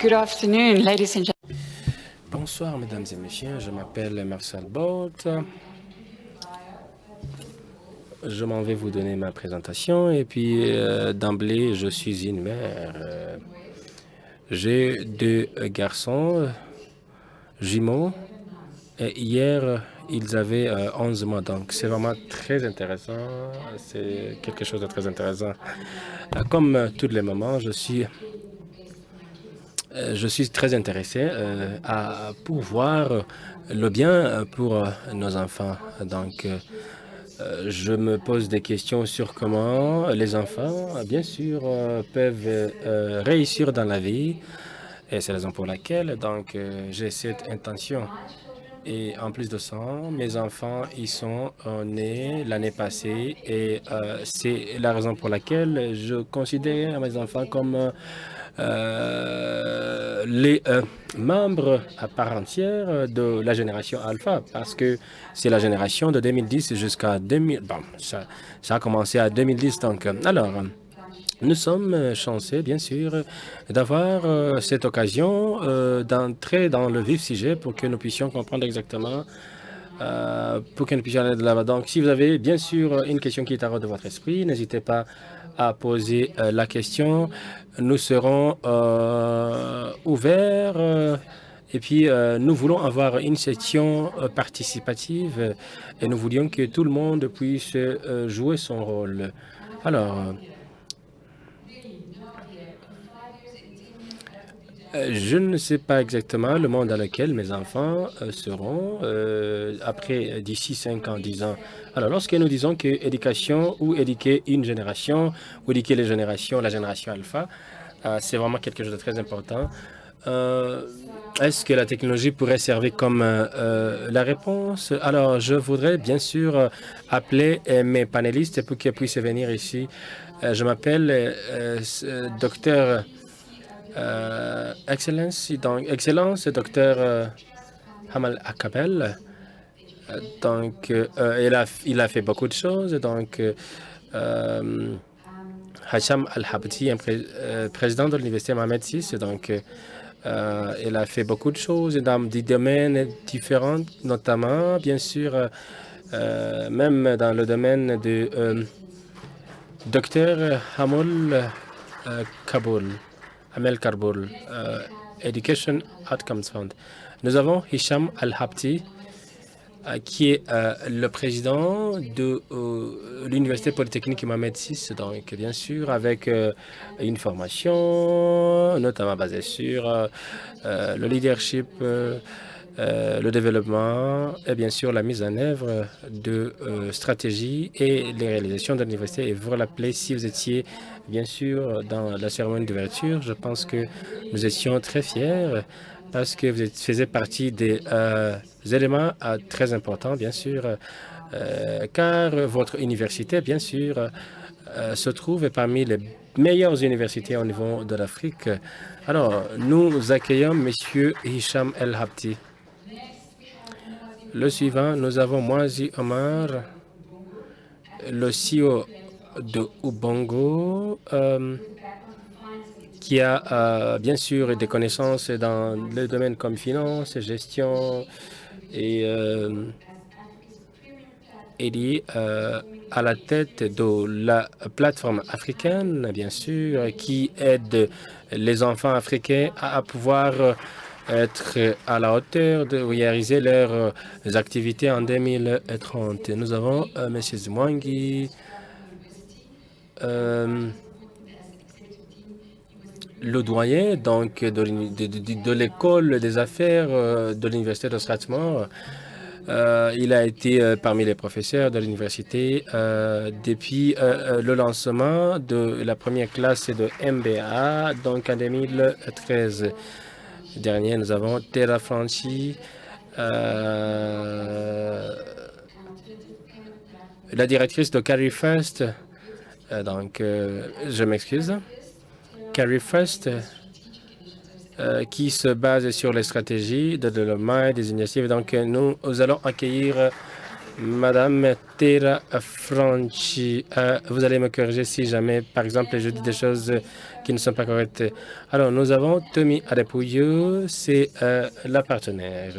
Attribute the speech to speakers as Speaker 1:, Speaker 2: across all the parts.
Speaker 1: Good afternoon, ladies and gentlemen.
Speaker 2: Bonsoir, mesdames et messieurs. Je m'appelle Marcel Bolt. Je m'en vais vous donner ma présentation. Et puis, d'emblée, je suis une mère. J'ai deux garçons jumeaux. Et hier, ils avaient 11 mois. Donc, c'est vraiment très intéressant. C'est quelque chose de très intéressant. Comme toutes les mamans, je suis très intéressé à pouvoir le bien pour nos enfants. Donc, je me pose des questions sur comment les enfants, bien sûr, peuvent réussir dans la vie. Et c'est la raison pour laquelle donc j'ai cette intention. Et en plus de ça, mes enfants, ils sont nés l'année passée et c'est la raison pour laquelle je considère mes enfants comme les membres à part entière de la génération Alpha, parce que c'est la génération de 2010 jusqu'à 2000. Bon, ça a commencé à 2010, donc. Alors, nous sommes chanceux, bien sûr, d'avoir cette occasion d'entrer dans le vif sujet pour que nous puissions comprendre exactement, pour que nous puissions aller de l'avant. Donc, si vous avez, bien sûr, une question qui est à de votre esprit, n'hésitez pas à poser la question. Nous serons ouverts et puis nous voulons avoir une session participative et nous voulions que tout le monde puisse jouer son rôle. Alors, je ne sais pas exactement le monde dans lequel mes enfants seront après d'ici 5 ans, 10 ans. Alors, lorsque nous disons que éducation ou éduquer une génération ou éduquer les générations, la génération alpha, c'est vraiment quelque chose de très important. Est-ce que la technologie pourrait servir comme la réponse? Alors, je voudrais bien sûr appeler mes panélistes pour qu'ils puissent venir ici. Je m'appelle docteur Excellence, docteur Hamal Akabel. Donc, il a fait beaucoup de choses. Donc, Hacham Al-Habti, président de l'Université Mohamed VI. Donc, il a fait beaucoup de choses dans des domaines différents, notamment, bien sûr, même dans le domaine de docteur Hamul Kaboul. Amel Karboul, Education Outcomes Fund. Nous avons Hicham Al-Habti, qui est le président de l'Université Polytechnique Mohamed VI, donc bien sûr avec une formation notamment basée sur le leadership, le développement et bien sûr la mise en œuvre de stratégies et les réalisations de l'université. Et vous vous rappelez, si vous étiez bien sûr dans la cérémonie d'ouverture, je pense que nous étions très fiers parce que vous faisiez partie des éléments très importants, bien sûr, car votre université, bien sûr, se trouve parmi les meilleures universités au niveau de l'Afrique. Alors, nous accueillons M. Hicham El-Habti. Le suivant, nous avons Moazi Omar, le CEO de Ubongo, qui a bien sûr des connaissances dans les domaines comme finance, gestion et il est à la tête de la plateforme africaine, bien sûr, qui aide les enfants africains à pouvoir être à la hauteur de réaliser leurs activités en 2030. Nous avons M. Zimwangi, le doyen donc de l'école des affaires de l'Université de Strathmore. Il a été parmi les professeurs de l'université depuis le lancement de la première classe de MBA, donc en 2013. Dernier, nous avons Terra Franchi, la directrice de Carry First. Donc, je m'excuse. Carry First, qui se base sur les stratégies de développement et des initiatives. Donc, nous allons accueillir Madame Tera Franchi, vous allez me corriger si jamais, par exemple, je dis des choses qui ne sont pas correctes. Alors, nous avons Tommy Adepuyo, c'est la partenaire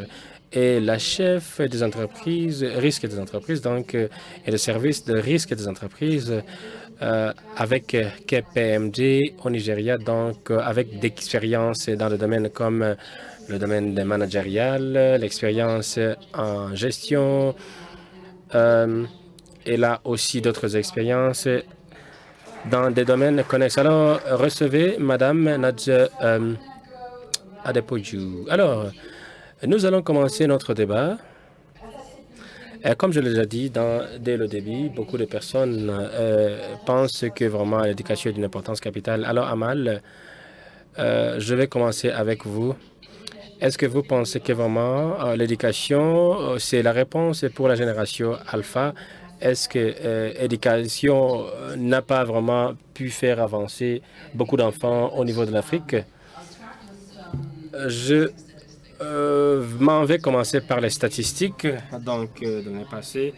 Speaker 2: et la chef des entreprises, risque des entreprises, donc, et le service de risque des entreprises avec KPMG au Nigeria, donc avec d'expérience dans le domaine comme le domaine managérial, l'expérience en gestion. Elle a aussi d'autres expériences dans des domaines connexes. Alors, recevez Madame Nadja Adepoju. Alors, nous allons commencer notre débat. Comme je l'ai déjà dit dès le début, beaucoup de personnes pensent que vraiment l'éducation est d'une importance capitale. Alors, Amal, je vais commencer avec vous. Est-ce que vous pensez que vraiment l'éducation, c'est la réponse pour la génération alpha? Est-ce que l'éducation n'a pas vraiment pu faire avancer beaucoup d'enfants au niveau de l'Afrique? Je m'en vais commencer par les statistiques. Donc, de l'année passée,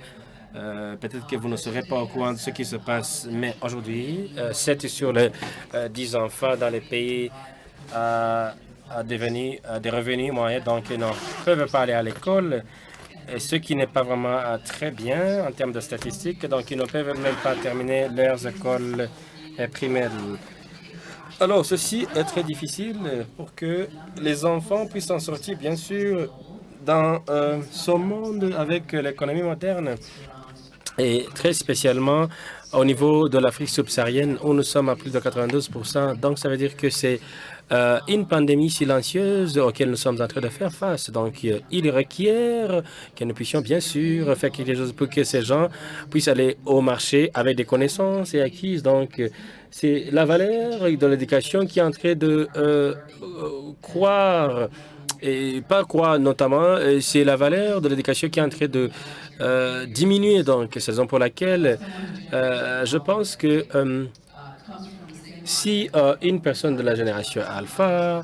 Speaker 2: peut-être que vous ne serez pas au courant de ce qui se passe, mais aujourd'hui, 7 sur les 10 enfants dans les pays à devenir des revenus moyens, donc ils ne peuvent pas aller à l'école, et ce qui n'est pas vraiment très bien en termes de statistiques, donc ils ne peuvent même pas terminer leurs écoles primaires. Alors, ceci est très difficile pour que les enfants puissent en sortir, bien sûr, dans ce monde avec l'économie moderne, et très spécialement au niveau de l'Afrique subsaharienne, où nous sommes à plus de 92%. Donc, ça veut dire que c'est une pandémie silencieuse auquel nous sommes en train de faire face. Donc, il requiert que nous puissions bien sûr faire quelque chose pour que ces gens puissent aller au marché avec des connaissances et acquises. Donc, c'est la valeur de l'éducation qui est en train de croire, et pas croire notamment, c'est la valeur de l'éducation qui est en train de diminuer. Donc, c'est la raison pour laquelle je pense que si une personne de la génération alpha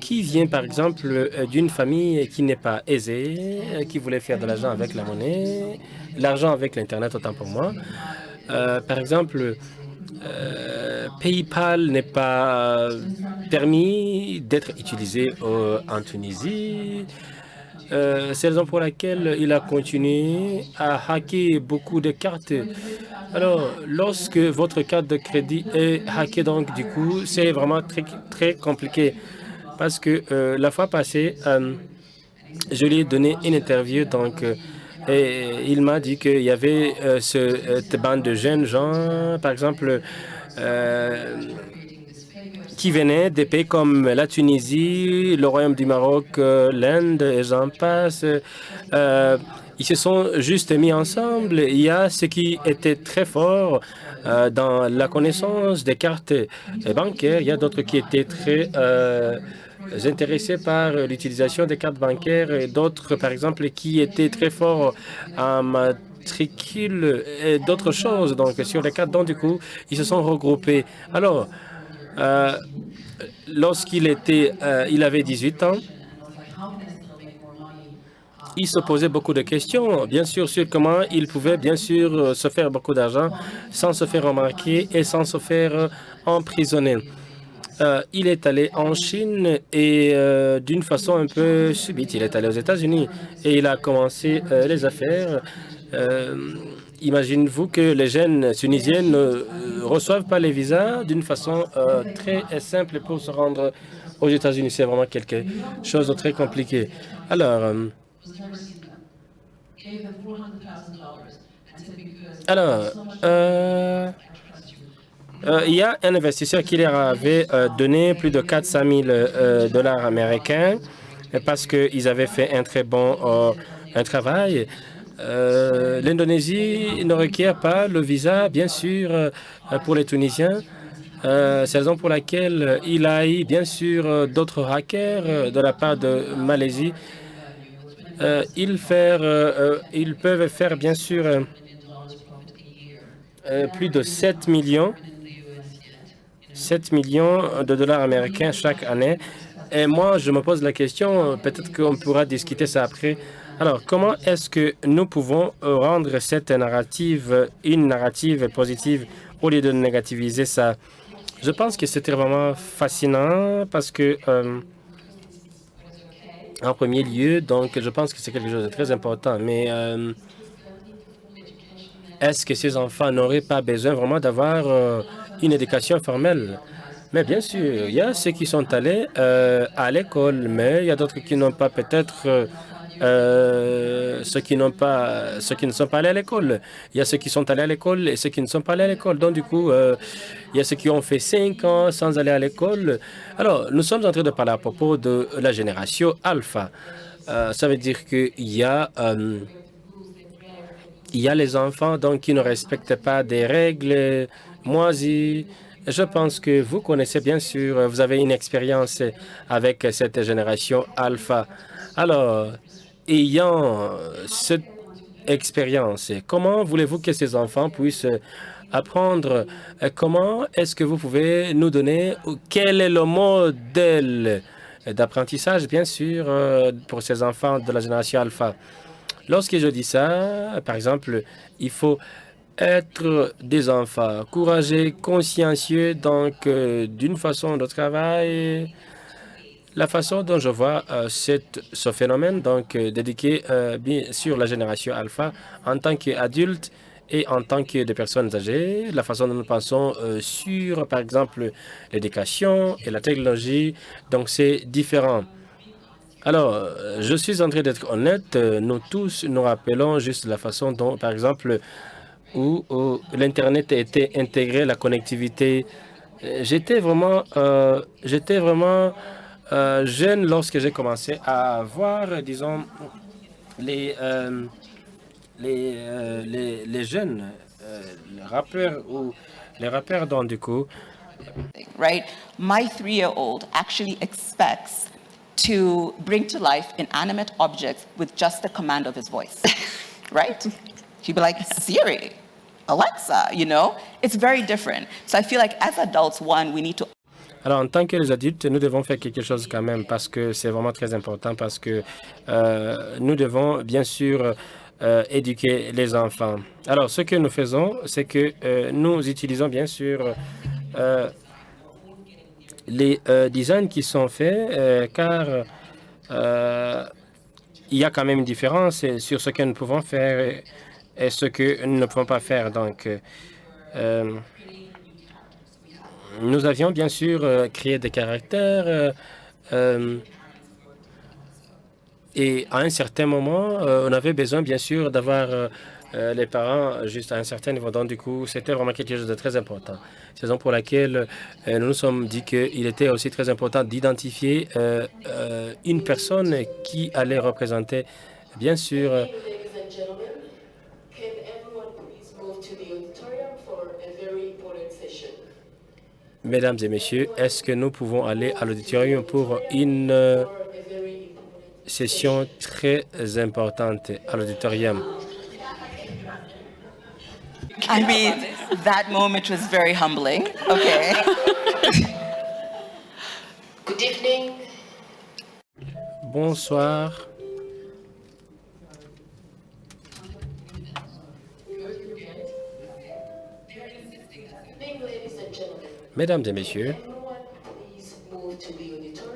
Speaker 2: qui vient par exemple d'une famille qui n'est pas aisée, qui voulait faire de l'argent avec la monnaie, l'argent avec l'Internet autant pour moi, par exemple, PayPal n'est pas permis d'être utilisé en Tunisie. C'est la raison pour laquelle il a continué à hacker beaucoup de cartes. Alors, lorsque votre carte de crédit est hackée, donc du coup, c'est vraiment très compliqué. Parce que la fois passée, je lui ai donné une interview, donc et il m'a dit qu'il y avait cette bande de jeunes gens, par exemple, qui venaient des pays comme la Tunisie, le Royaume du Maroc, l'Inde, et j'en passe. Ils se sont juste mis ensemble. Il y a ce qui était très fort dans la connaissance des cartes bancaires. Il y a d'autres qui étaient très intéressés par l'utilisation des cartes bancaires et d'autres, par exemple, qui étaient très forts en matricule et d'autres choses. Donc, sur les cartes, donc, du coup, ils se sont regroupés. Alors, lorsqu'il il avait 18 ans, il se posait beaucoup de questions, bien sûr, sur comment il pouvait, bien sûr, se faire beaucoup d'argent sans se faire remarquer et sans se faire emprisonner. Il est allé en Chine et d'une façon un peu subite, il est allé aux États-Unis et il a commencé les affaires. Imaginez-vous que les jeunes tunisiennes ne reçoivent pas les visas d'une façon très simple pour se rendre aux États-Unis. C'est vraiment quelque chose de très compliqué. Alors, il y a un investisseur qui leur avait donné plus de 400 000 dollars américains parce qu'ils avaient fait un très bon travail. L'Indonésie ne requiert pas le visa, bien sûr, pour les Tunisiens. C'est la raison pour laquelle il a eu, bien sûr, d'autres hackers de la part de Malaisie. Ils peuvent faire, bien sûr, plus de 7 millions de dollars américains chaque année. Et moi, je me pose la question, peut-être qu'on pourra discuter ça après. Alors, comment est-ce que nous pouvons rendre cette narrative une narrative positive au lieu de négativiser ça? Je pense que c'était vraiment fascinant parce que, en premier lieu, donc, je pense que c'est quelque chose de très important. Mais est-ce que ces enfants n'auraient pas besoin vraiment d'avoir une éducation formelle? Mais bien sûr, il y a ceux qui sont allés à l'école, mais il y a d'autres qui n'ont pas peut-être ceux qui ne sont pas allés à l'école. Il y a ceux qui sont allés à l'école et ceux qui ne sont pas allés à l'école. Donc, du coup, il y a ceux qui ont fait 5 ans sans aller à l'école. Alors, nous sommes en train de parler à propos de la génération alpha. Ça veut dire il y a les enfants donc, qui ne respectent pas des règles moisies. Je pense que vous connaissez bien sûr, vous avez une expérience avec cette génération alpha. Alors, ayant cette expérience, comment voulez-vous que ces enfants puissent apprendre? Comment est-ce que vous pouvez nous donner quel est le modèle d'apprentissage, bien sûr, pour ces enfants de la génération alpha? Lorsque je dis ça, par exemple, il faut être des enfants courageux, consciencieux, donc d'une façon de travail. La façon dont je vois ce phénomène, donc dédié bien sûr la génération alpha en tant qu'adulte et en tant que des personnes âgées, la façon dont nous pensons sur, par exemple, l'éducation et la technologie, donc c'est différent. Alors, je suis en train d'être honnête, nous tous nous rappelons juste la façon dont, par exemple, où l'Internet a été intégré, la connectivité. J'étais vraiment jeune lorsque j'ai commencé à voir, disons, les, euh, les jeunes les rappeurs donc du coup.
Speaker 3: Right? My 3-year-old actually expects to bring to life inanimate objects with just the command of his voice, right? He'd be like, Siri, Alexa, you know? It's very different. So I feel like as adults, one, we need to...
Speaker 2: Alors, en tant que les adultes, nous devons faire quelque chose quand même parce que c'est vraiment très important parce que nous devons bien sûr éduquer les enfants. Alors, ce que nous faisons, c'est que nous utilisons bien sûr les designs qui sont faits car il y a quand même une différence sur ce que nous pouvons faire et ce que nous ne pouvons pas faire. Donc, nous avions bien sûr créé des caractères et à un certain moment, on avait besoin bien sûr d'avoir les parents juste à un certain niveau. Donc du coup, c'était vraiment quelque chose de très important. C'est la raison pour laquelle nous nous sommes dit qu'il était aussi très important d'identifier une personne qui allait représenter bien sûr Mesdames et messieurs, est-ce que nous pouvons aller à l'auditorium pour une session très importante à l'auditorium?
Speaker 3: I mean, that moment was very humbling. Okay.
Speaker 4: Good evening.
Speaker 2: Bonsoir. Mesdames et messieurs,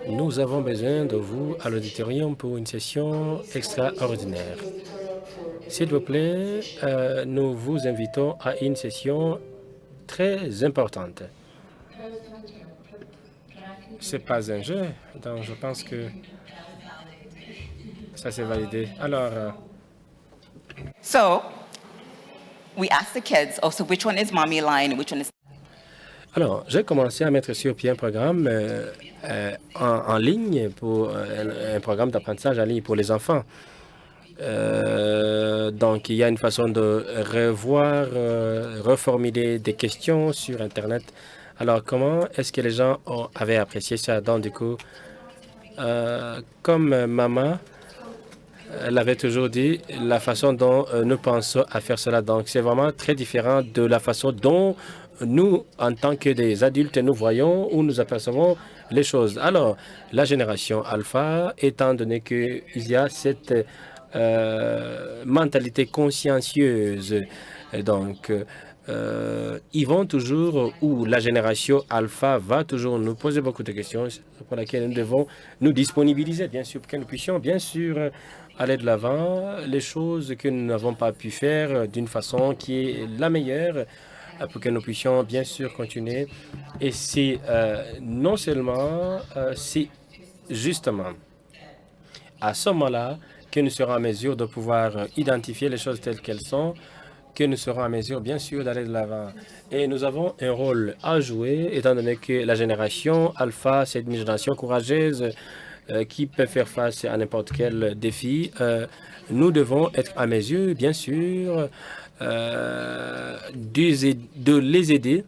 Speaker 2: nous avons besoin de vous à l'auditorium pour une session extraordinaire. S'il vous plaît, nous vous invitons à une session très importante. C'est pas un jeu, donc je pense que ça s'est validé. Alors,
Speaker 3: So we asked the kids, oh, so which one is mommy line and which one is...
Speaker 2: alors, j'ai commencé à mettre sur pied un programme en ligne pour un programme d'apprentissage en ligne pour les enfants. Donc, il y a une façon de revoir, reformuler des questions sur Internet. Alors, comment est-ce que les gens avaient apprécié ça? Donc, du coup, comme maman l'avait toujours dit, la façon dont nous pensons à faire cela. Donc, c'est vraiment très différent de la façon dont nous, en tant que des adultes, nous voyons ou nous apercevons les choses. Alors, la génération alpha, étant donné qu'il y a cette mentalité consciencieuse, donc, ils vont toujours, ou la génération alpha va toujours nous poser beaucoup de questions pour lesquelles nous devons nous disponibiliser, bien sûr, pour que nous puissions, bien sûr, aller de l'avant, les choses que nous n'avons pas pu faire d'une façon qui est la meilleure pour que nous puissions, bien sûr, continuer. Et c'est non seulement, c'est justement à ce moment-là que nous serons en mesure de pouvoir identifier les choses telles qu'elles sont, que nous serons en mesure, bien sûr, d'aller de l'avant. Et nous avons un rôle à jouer, étant donné que la génération alpha, c'est une génération courageuse qui peut faire face à n'importe quel défi. Nous devons être en mesure, bien sûr, de les aider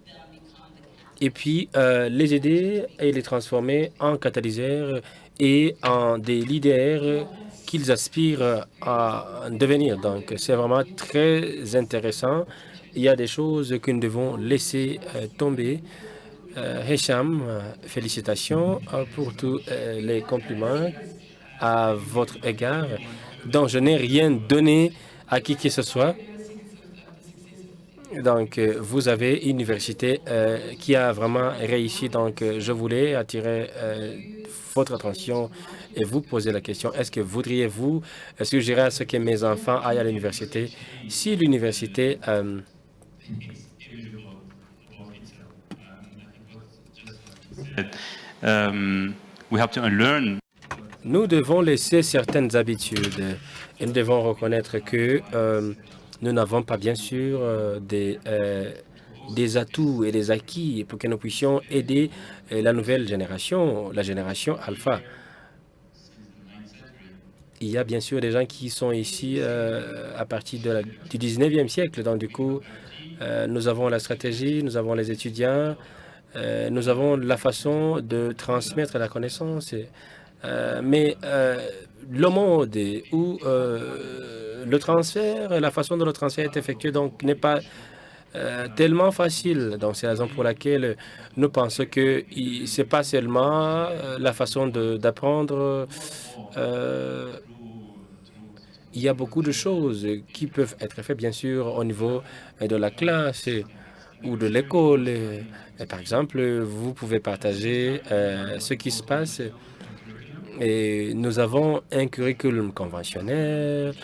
Speaker 2: et puis les aider et les transformer en catalyseurs et en des leaders qu'ils aspirent à devenir. Donc, c'est vraiment très intéressant. Il y a des choses que nous devons laisser tomber. Hicham, félicitations pour tous les compliments à votre égard. Donc, je n'ai rien donné à qui que ce soit. Donc, vous avez une université qui a vraiment réussi. Donc, je voulais attirer votre attention et vous poser la question, est-ce que voudriez-vous suggérer à ce que mes enfants aillent à l'université? Si l'université... Nous devons laisser certaines habitudes et nous devons reconnaître que nous n'avons pas, bien sûr, des atouts et des acquis pour que nous puissions aider la nouvelle génération, la génération alpha. Il y a bien sûr des gens qui sont ici à partir du 19e siècle. Donc, du coup, nous avons la stratégie, nous avons les étudiants, nous avons la façon de transmettre la connaissance. Mais le mode où le transfert, la façon dont le transfert est effectué, donc, n'est pas tellement facile. Donc, c'est la raison pour laquelle nous pensons que ce n'est pas seulement la façon d'apprendre. Il y a beaucoup de choses qui peuvent être faites, bien sûr, au niveau de la classe ou de l'école. Par exemple, vous pouvez partager ce qui se passe. Et nous avons un curriculum conventionnel,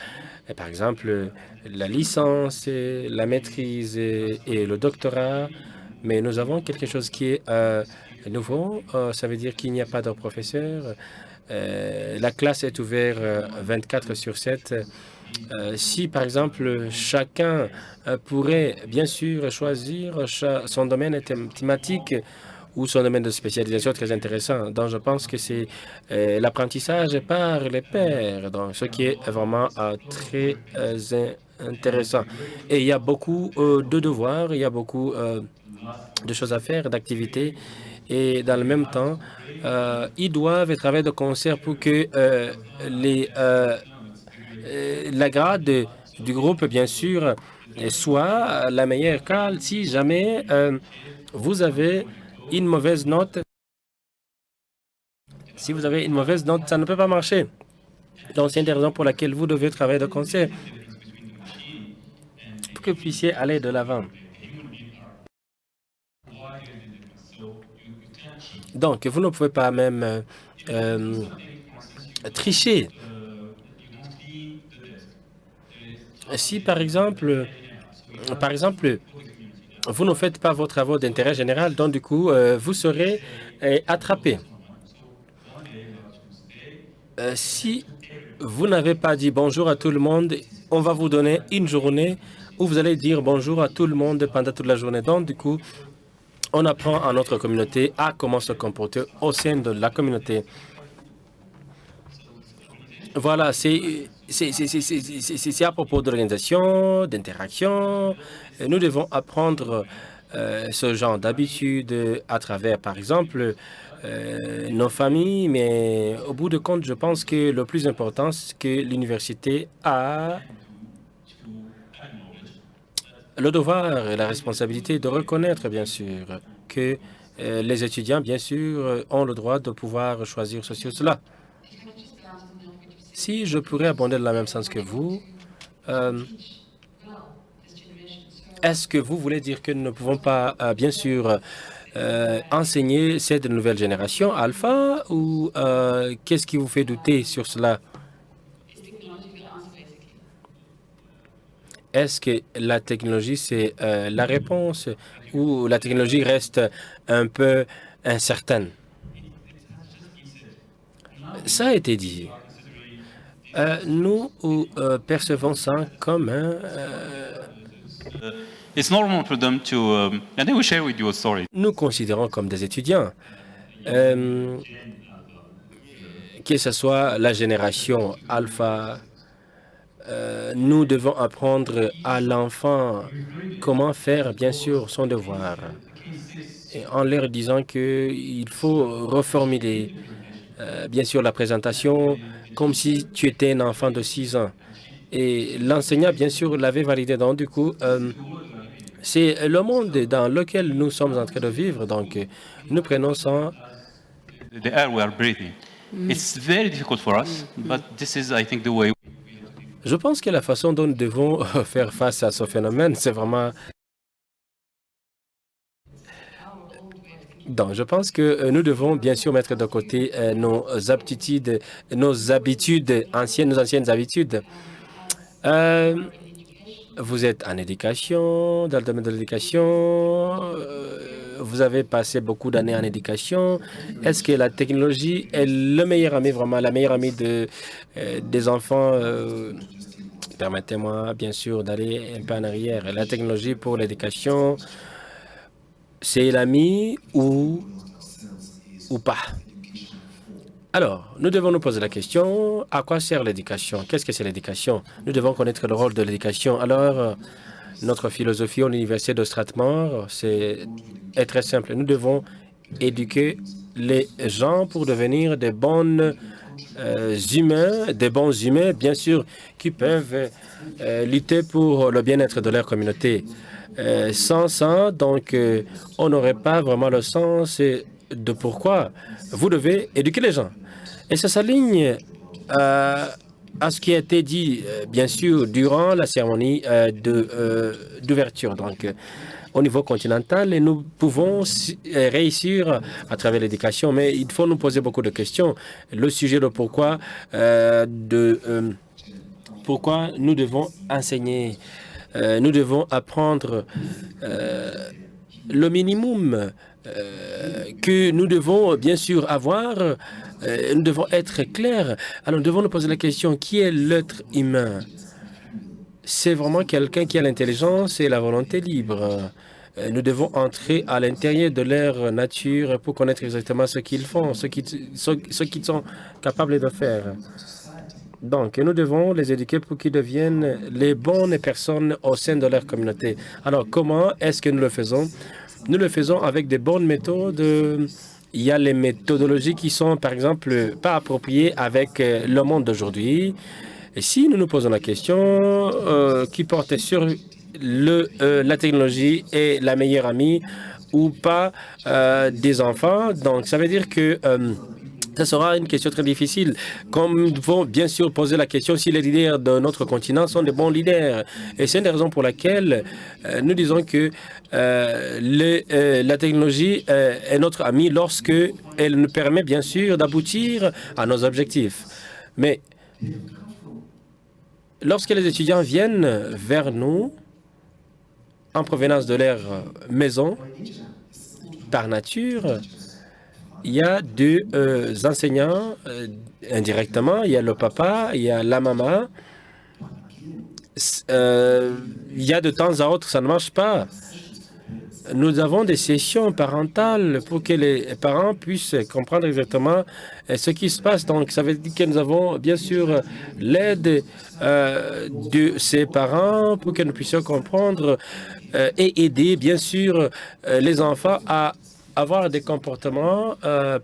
Speaker 2: et par exemple, la licence, la maîtrise et le doctorat. Mais nous avons quelque chose qui est nouveau. Ça veut dire qu'il n'y a pas de professeur. La classe est ouverte 24/7. Si, par exemple, chacun pourrait, bien sûr, choisir son domaine thématique ou son domaine de spécialisation très intéressant. Donc, je pense que c'est l'apprentissage par les pairs, donc ce qui est vraiment très intéressant. Et il y a beaucoup de devoirs, il y a beaucoup de choses à faire, d'activités. Et dans le même temps, ils doivent travailler de concert pour que la grade du groupe, bien sûr, soit la meilleure. Car si jamais vous avez une mauvaise note, si vous avez une mauvaise note, ça ne peut pas marcher. Donc, c'est une des raisons pour laquelle vous devez travailler de concert pour que vous puissiez aller de l'avant. Donc, vous ne pouvez pas même tricher. Si, par exemple, vous ne faites pas vos travaux d'intérêt général, donc du coup, vous serez attrapé. Si vous n'avez pas dit bonjour à tout le monde, on va vous donner une journée où vous allez dire bonjour à tout le monde pendant toute la journée. Donc, du coup, on apprend à notre communauté à comment se comporter au sein de la communauté. Voilà, c'est à propos d'organisation, d'interaction. Nous devons apprendre ce genre d'habitude à travers, par exemple, nos familles. Mais au bout de compte, je pense que le plus important, c'est que l'université a le devoir et la responsabilité de reconnaître, bien sûr, que les étudiants, bien sûr, ont le droit de pouvoir choisir ceci ou cela. Si je pourrais abonder dans le même sens que vous, est-ce que vous voulez dire que nous ne pouvons pas, bien sûr, enseigner cette nouvelle génération alpha ou qu'est-ce qui vous fait douter sur cela? Est-ce que la technologie, c'est la réponse ou la technologie reste un peu incertaine? Ça a été dit. Nous percevons ça comme un...
Speaker 4: It's normal for them to, and they will share with you a story.
Speaker 2: nous considérons comme des étudiants. Que ce soit la génération alpha, nous devons apprendre à l'enfant comment faire, bien sûr, son devoir. Et en leur disant qu'il faut reformuler, bien sûr, la présentation comme si tu étais un enfant de 6 ans. Et l'enseignant, bien sûr, l'avait validé. Donc, du coup, c'est le monde dans lequel nous sommes en train de vivre. Donc, nous prenons ça.
Speaker 4: The air we are breathing. It's very difficult for us, but this is, I think, the way.
Speaker 2: Je pense que la façon dont nous devons faire face à ce phénomène, c'est vraiment... Donc, je pense que nous devons bien sûr mettre de côté nos aptitudes, nos habitudes anciennes, nos anciennes habitudes. Vous êtes en éducation, dans le domaine de l'éducation, vous avez passé beaucoup d'années en éducation. Est-ce que la technologie est le meilleur ami, vraiment la meilleure amie des enfants? Permettez-moi bien sûr d'aller un peu en arrière. La technologie pour l'éducation, c'est l'ami ou pas? Alors, nous devons nous poser la question, à quoi sert l'éducation? Qu'est-ce que c'est l'éducation? Nous devons connaître le rôle de l'éducation. Alors, notre philosophie à l'Université de Strathmore, est très simple. Nous devons éduquer les gens pour devenir des bons humains, bien sûr, qui peuvent lutter pour le bien-être de leur communauté. Sans ça, donc, on n'aurait pas vraiment le sens de pourquoi vous devez éduquer les gens. Et ça s'aligne à ce qui a été dit, bien sûr, durant la cérémonie d'ouverture. Donc, au niveau continental, et nous pouvons réussir à travers l'éducation, mais il faut nous poser beaucoup de questions. Le sujet de pourquoi nous devons enseigner, nous devons apprendre le minimum que nous devons bien sûr avoir. Nous devons être clairs. Alors, nous devons nous poser la question, qui est l'être humain? C'est vraiment quelqu'un qui a l'intelligence et la volonté libre. Nous devons entrer à l'intérieur de leur nature pour connaître exactement ce qu'ils font, ce qu'ils sont capables de faire. Donc, nous devons les éduquer pour qu'ils deviennent les bonnes personnes au sein de leur communauté. Alors, comment est-ce que nous le faisons? Nous le faisons avec des bonnes méthodes. Il y a les méthodologies qui sont, par exemple, pas appropriées avec le monde d'aujourd'hui. Et si nous nous posons la question qui porte sur la technologie est la meilleure amie ou pas des enfants, donc ça veut dire que ça sera une question très difficile. Comme nous devons bien sûr poser la question si les leaders de notre continent sont des bons leaders. Et c'est une des raisons pour laquelle nous disons que la technologie est notre amie lorsque elle nous permet bien sûr d'aboutir à nos objectifs. Mais lorsque les étudiants viennent vers nous en provenance de leur maison, par nature, il y a deux enseignants indirectement. Il y a le papa, il y a la maman. Il y a de temps à autre, ça ne marche pas. Nous avons des sessions parentales pour que les parents puissent comprendre exactement ce qui se passe. Donc, ça veut dire que nous avons bien sûr l'aide de ces parents pour que nous puissions comprendre et aider bien sûr les enfants à avoir des comportements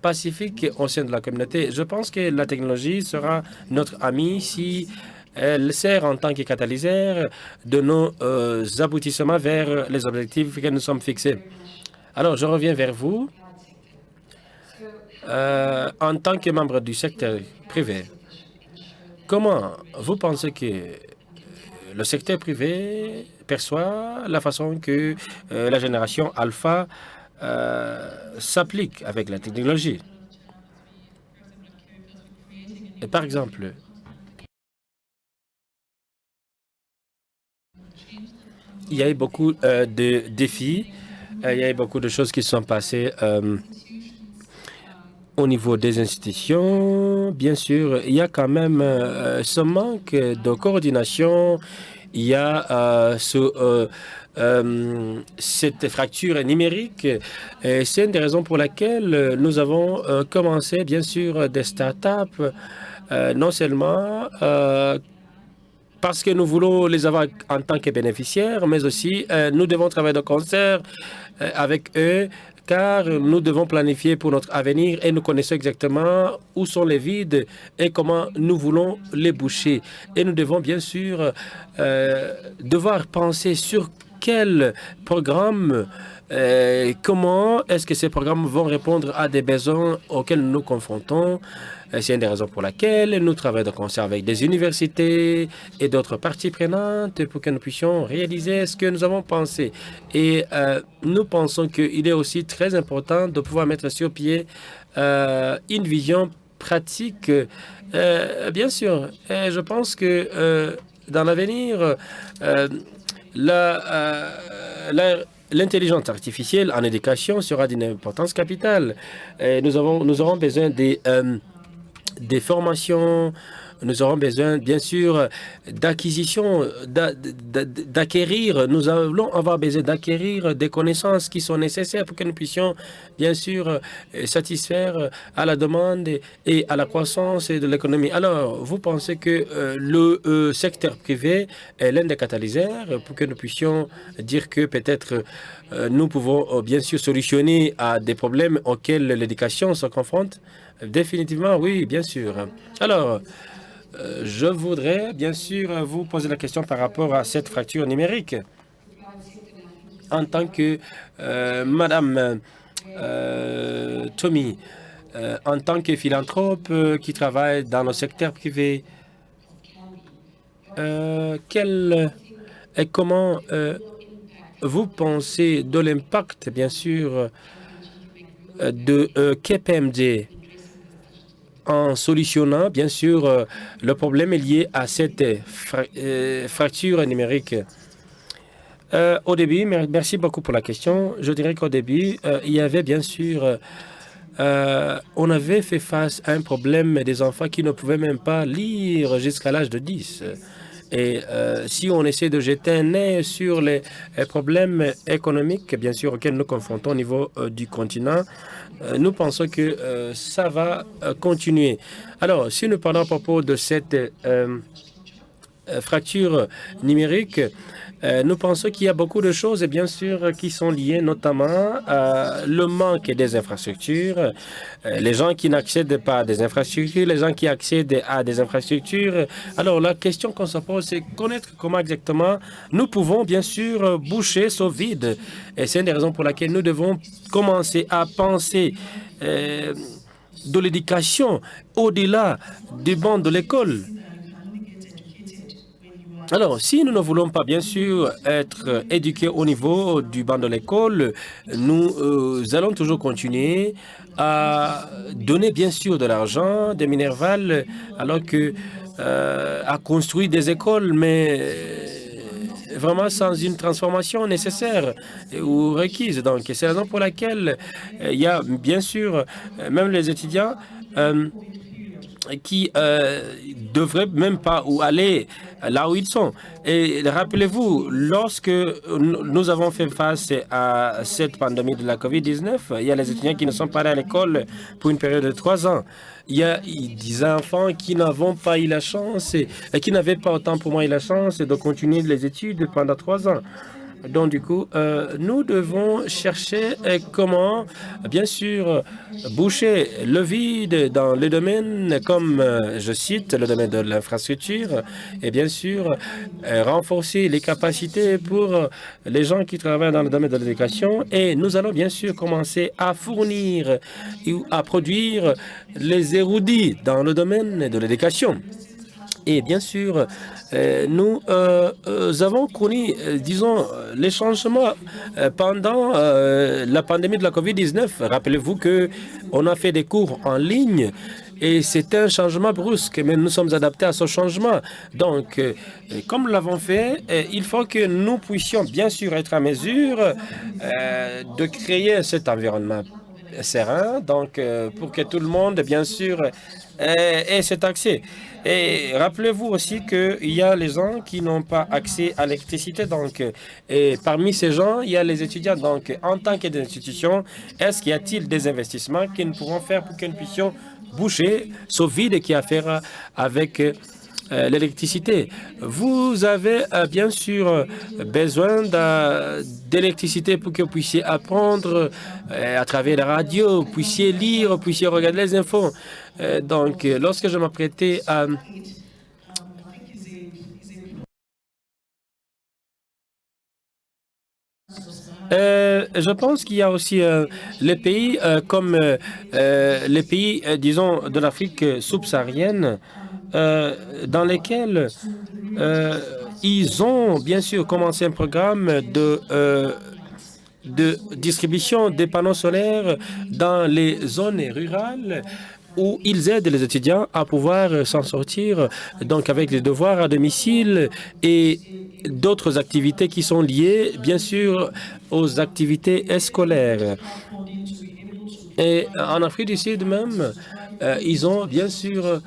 Speaker 2: pacifiques au sein de la communauté. Je pense que la technologie sera notre amie si Elle sert en tant que catalyseur de nos aboutissements vers les objectifs que nous sommes fixés. Alors, je reviens vers vous. En tant que membre du secteur privé, comment vous pensez que le secteur privé perçoit la façon que la génération alpha s'applique avec la technologie? Et par exemple, il y a eu beaucoup de défis, il y a eu beaucoup de choses qui sont passées au niveau des institutions. Bien sûr, il y a quand même ce manque de coordination, il y a cette fracture numérique. Et c'est une des raisons pour laquelle nous avons commencé, bien sûr, des startups, non seulement parce que nous voulons les avoir en tant que bénéficiaires, mais aussi nous devons travailler de concert avec eux, car nous devons planifier pour notre avenir et nous connaissons exactement où sont les vides et comment nous voulons les boucher. Et nous devons bien sûr devoir penser sur quel programme, comment est-ce que ces programmes vont répondre à des besoins auxquels nous nous confrontons. C'est une des raisons pour laquelle nous travaillons de concert avec des universités et d'autres parties prenantes pour que nous puissions réaliser ce que nous avons pensé. Et nous pensons qu'il est aussi très important de pouvoir mettre sur pied une vision pratique. Bien sûr, et je pense que dans l'avenir, l'intelligence artificielle en éducation sera d'une importance capitale. Et nous aurons besoin des formations, nous aurons besoin, bien sûr, d'acquisition, d'acquérir, nous allons avoir besoin d'acquérir des connaissances qui sont nécessaires pour que nous puissions, bien sûr, satisfaire à la demande et à la croissance de l'économie. Alors, vous pensez que le secteur privé est l'un des catalyseurs pour que nous puissions dire que peut-être nous pouvons, bien sûr, solutionner à des problèmes auxquels l'éducation se confronte? Définitivement, oui, bien sûr. Alors, je voudrais bien sûr vous poser la question par rapport à cette fracture numérique. En tant que Madame Tommy, en tant que philanthrope qui travaille dans le secteur privé, comment vous pensez de l'impact, bien sûr, de KPMG en solutionnant, bien sûr, le problème lié à cette fracture numérique? Au début, merci beaucoup pour la question. Je dirais qu'au début, il y avait bien sûr, on avait fait face à un problème des enfants qui ne pouvaient même pas lire jusqu'à l'âge de 10. Et si on essaie de jeter un œil sur les problèmes économiques, bien sûr, auxquels nous confrontons au niveau du continent, nous pensons que ça va continuer. Alors, si nous parlons à propos de cette fracture numérique, nous pensons qu'il y a beaucoup de choses, bien sûr, qui sont liées notamment à le manque des infrastructures, les gens qui n'accèdent pas à des infrastructures, les gens qui accèdent à des infrastructures. Alors, la question qu'on se pose, c'est connaître comment exactement nous pouvons, bien sûr, boucher ce vide. Et c'est une des raisons pour laquelle nous devons commencer à penser de l'éducation au-delà du banc de l'école. Alors, si nous ne voulons pas, bien sûr, être éduqués au niveau du banc de l'école, nous allons toujours continuer à donner, bien sûr, de l'argent, des minervales, alors que à construire des écoles, mais vraiment sans une transformation nécessaire ou requise. Donc, c'est la raison pour laquelle il y a, bien sûr, même les étudiants qui devraient même pas aller là où ils sont. Et rappelez-vous, lorsque nous avons fait face à cette pandémie de la COVID-19, il y a les étudiants qui ne sont pas allés à l'école pour une période de 3 ans. Il y a des enfants qui n'avaient pas eu la chance et qui n'avaient pas autant pour moi eu la chance de continuer les études pendant 3 ans. Donc, du coup, nous devons chercher comment, bien sûr, boucher le vide dans les domaines comme, je cite, le domaine de l'infrastructure et bien sûr, renforcer les capacités pour les gens qui travaillent dans le domaine de l'éducation. Et nous allons bien sûr commencer à fournir ou à produire les érudits dans le domaine de l'éducation. Et bien sûr, nous avons connu, disons, les changements pendant la pandémie de la COVID-19. Rappelez-vous qu'on a fait des cours en ligne et c'était un changement brusque, mais nous sommes adaptés à ce changement. Donc, comme nous l'avons fait, il faut que nous puissions bien sûr être en mesure de créer cet environnement serein, donc pour que tout le monde, bien sûr, ait cet accès. Et rappelez-vous aussi qu'il y a les gens qui n'ont pas accès à l'électricité. Donc, et parmi ces gens, il y a les étudiants. Donc, en tant qu'institution, est-ce qu'il y a-t-il des investissements que nous pourrons faire pour que nous puissions boucher ce vide qui a à faire avec l'électricité? Vous avez bien sûr besoin d'électricité pour que vous puissiez apprendre à travers la radio, puissiez lire, puissiez regarder les infos. Donc, lorsque je m'apprêtais à... je pense qu'il y a aussi les pays comme les pays, disons, de l'Afrique subsaharienne, dans lesquels ils ont bien sûr commencé un programme de distribution des panneaux solaires dans les zones rurales où ils aident les étudiants à pouvoir s'en sortir, donc avec les devoirs à domicile et d'autres activités qui sont liées, bien sûr, aux activités scolaires. Et en Afrique du Sud même, ils ont bien sûr,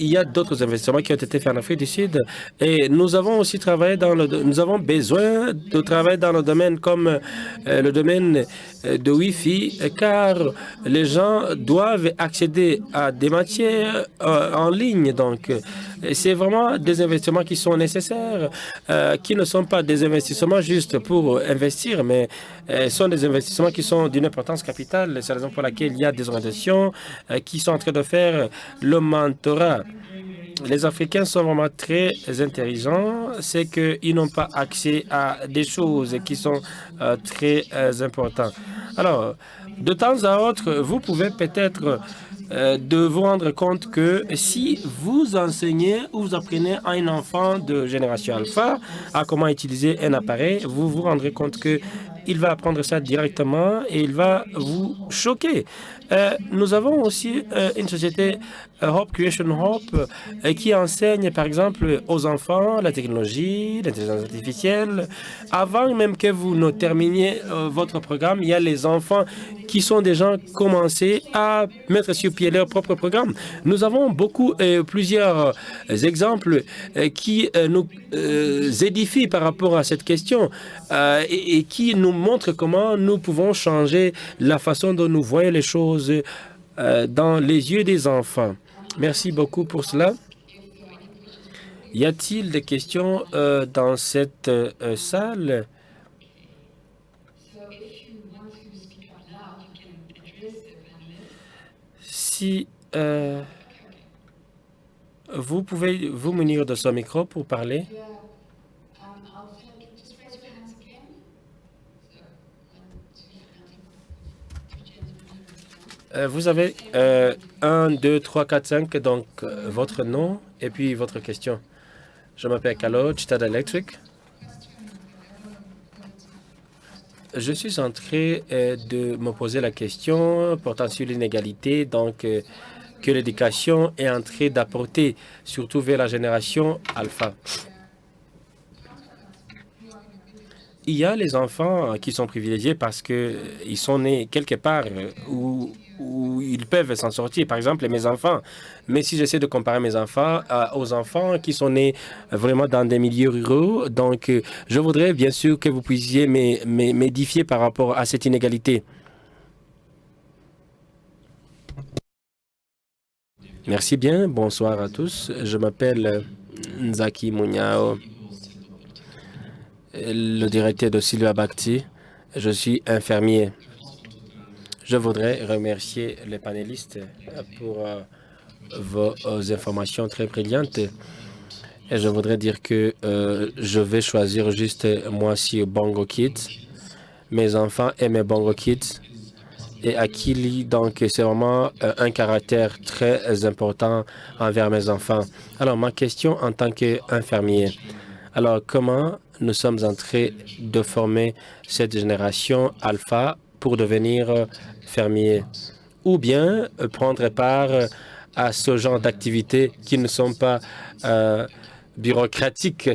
Speaker 2: il y a d'autres investissements qui ont été faits en Afrique du Sud et nous avons aussi travaillé nous avons besoin de travailler dans le domaine comme le domaine de Wi-Fi car les gens doivent accéder à des matières en ligne. Donc, c'est vraiment des investissements qui sont nécessaires, qui ne sont pas des investissements juste pour investir, mais sont des investissements qui sont d'une importance capitale. C'est la raison pour laquelle il y a des organisations qui sont en train de faire le mentorat. Les Africains sont vraiment très intelligents, c'est qu'ils n'ont pas accès à des choses qui sont très importantes. Alors, de temps à autre, vous pouvez peut-être de vous rendre compte que si vous enseignez ou vous apprenez à un enfant de génération alpha à comment utiliser un appareil, vous vous rendrez compte que il va apprendre ça directement et il va vous choquer. Nous avons aussi une société Hope Creation Hope qui enseigne par exemple aux enfants la technologie, l'intelligence artificielle. Avant même que vous ne terminiez votre programme, il y a les enfants qui sont déjà commencés à mettre sur pied leur propre programme. Nous avons plusieurs exemples qui nous édifient par rapport à cette question et qui nous montrent comment nous pouvons changer la façon dont nous voyons les choses dans les yeux des enfants. Merci beaucoup pour cela. Y a-t-il des questions dans cette salle? Si vous pouvez vous munir de ce micro pour parler. Vous avez 1, 2, 3, 4, 5, donc votre nom et puis votre question. Je m'appelle Carlo, Stade Electric. Je suis en train de me poser la question portant sur l'inégalité, donc que l'éducation est en train d'apporter, surtout vers la génération alpha. Il y a les enfants qui sont privilégiés parce qu'ils sont nés quelque part où ils peuvent s'en sortir. Par exemple, mes enfants. Mais si j'essaie de comparer mes enfants aux enfants qui sont nés vraiment dans des milieux ruraux, donc je voudrais bien sûr que vous puissiez m'édifier par rapport à cette inégalité. Merci bien. Bonsoir à tous. Je m'appelle Nzaki Munyao. le directeur de Silva Bhakti. Je suis infirmier. Je voudrais remercier les panélistes pour vos informations très brillantes. Et je voudrais dire que je vais choisir juste moi aussi Bongo Kids. Mes enfants aiment mes Bongo Kids. Et Akili, donc, c'est vraiment un caractère très important envers mes enfants. Alors, ma question en tant qu'infirmier. Alors, comment nous sommes en train de former cette génération alpha pour devenir fermier? Ou bien prendre part à ce genre d'activités qui ne sont pas bureaucratiques.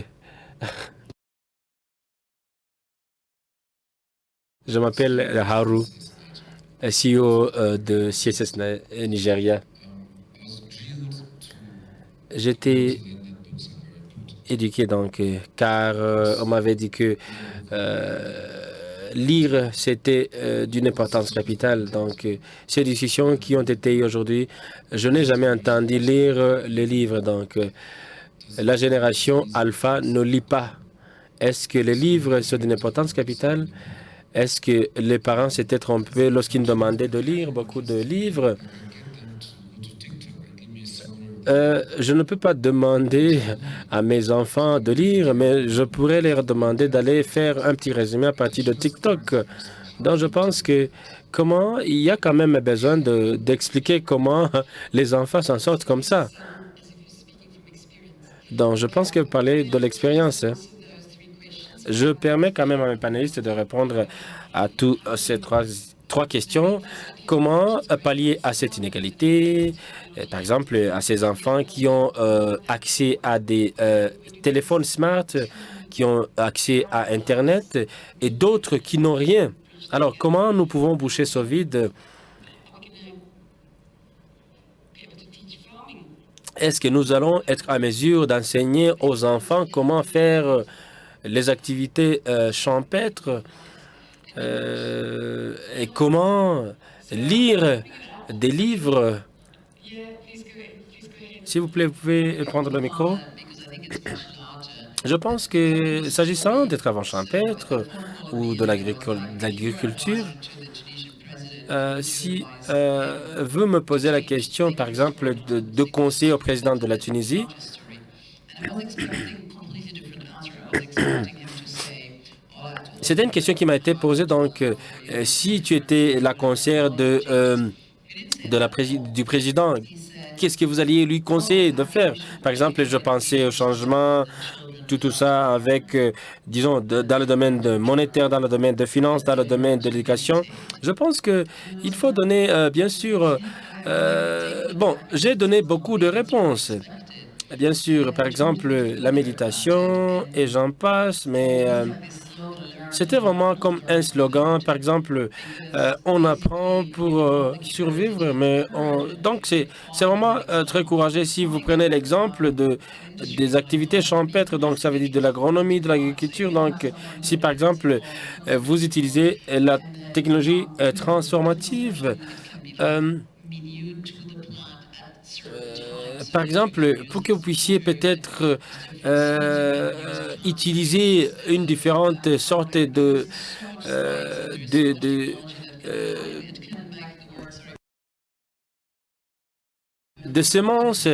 Speaker 2: Je m'appelle Haru, CEO de CSS Nigeria. J'étais éduqué donc, car on m'avait dit que lire, c'était d'une importance capitale. Donc, ces discussions qui ont été aujourd'hui, je n'ai jamais entendu lire les livres. Donc, la génération alpha ne lit pas. Est-ce que les livres sont d'une importance capitale? Est-ce que les parents s'étaient trompés lorsqu'ils me demandaient de lire beaucoup de livres? Je ne peux pas demander à mes enfants de lire, mais je pourrais leur demander d'aller faire un petit résumé à partir de TikTok. Donc, je pense que il y a quand même besoin d'expliquer comment les enfants s'en sortent comme ça. Donc, je pense que parler de l'expérience. Je permets quand même à mes panélistes de répondre à toutes ces trois questions. Comment pallier à cette inégalité? Par exemple, à ces enfants qui ont accès à des téléphones smart, qui ont accès à Internet, et d'autres qui n'ont rien. Alors, comment nous pouvons boucher ce vide? Est-ce que nous allons être à mesure d'enseigner aux enfants comment faire les activités champêtres et comment lire des livres? S'il vous plaît, vous pouvez prendre le micro. Je pense que s'agissant des travaux champêtres ou de l'agriculture, si vous me posez la question, par exemple, de conseiller au président de la Tunisie, c'était une question qui m'a été posée. Donc, si tu étais la conseillère du président, qu'est-ce que vous alliez lui conseiller de faire? Par exemple, je pensais au changement, tout ça avec, disons, dans le domaine monétaire, dans le domaine de finances, dans le domaine de l'éducation. Je pense qu'il faut donner, bien sûr, bon, j'ai donné beaucoup de réponses. Bien sûr, par exemple, la méditation et j'en passe, mais c'était vraiment comme un slogan. Par exemple, on apprend pour survivre, mais donc c'est vraiment très courageux. Si vous prenez l'exemple des activités champêtres, donc ça veut dire de l'agronomie, de l'agriculture. Donc, si par exemple vous utilisez la technologie transformative, par exemple, pour que vous puissiez peut-être utiliser une différente sorte de semences.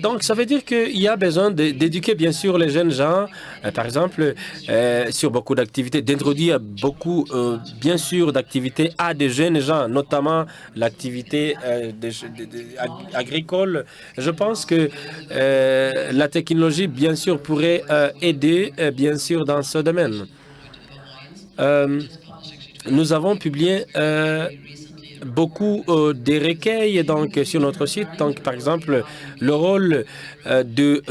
Speaker 2: Donc, ça veut dire qu'il y a besoin d'éduquer, bien sûr, les jeunes gens, par exemple, sur beaucoup d'activités, d'introduire beaucoup, bien sûr, d'activités à des jeunes gens, notamment l'activité agricole. Je pense que la technologie, bien sûr, pourrait aider, bien sûr, dans ce domaine. Nous avons publié beaucoup de recueils donc, sur notre site. Donc, par exemple, le rôle de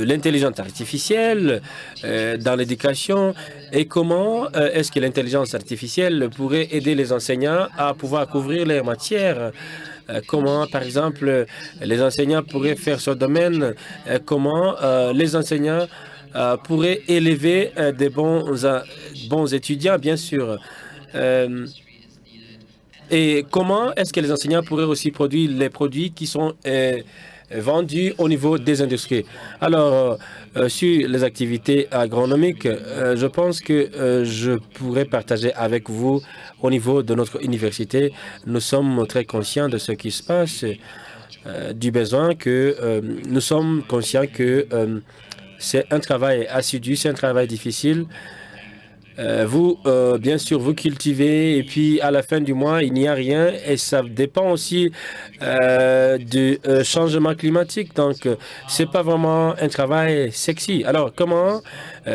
Speaker 2: l'intelligence artificielle dans l'éducation et comment est-ce que l'intelligence artificielle pourrait aider les enseignants à pouvoir couvrir leurs matières. Comment, par exemple, les enseignants pourraient faire ce domaine, comment les enseignants pourraient élever des bons étudiants, bien sûr. et comment est-ce que les enseignants pourraient aussi produire les produits qui sont vendus au niveau des industries. Alors, sur les activités agronomiques, je pense que je pourrais partager avec vous au niveau de notre université. Nous sommes très conscients de ce qui se passe, du besoin que nous sommes conscients que c'est un travail assidu, c'est un travail difficile. Bien sûr, vous cultivez et puis à la fin du mois, il n'y a rien et ça dépend aussi du changement climatique. Donc, c'est pas vraiment un travail sexy. Alors, comment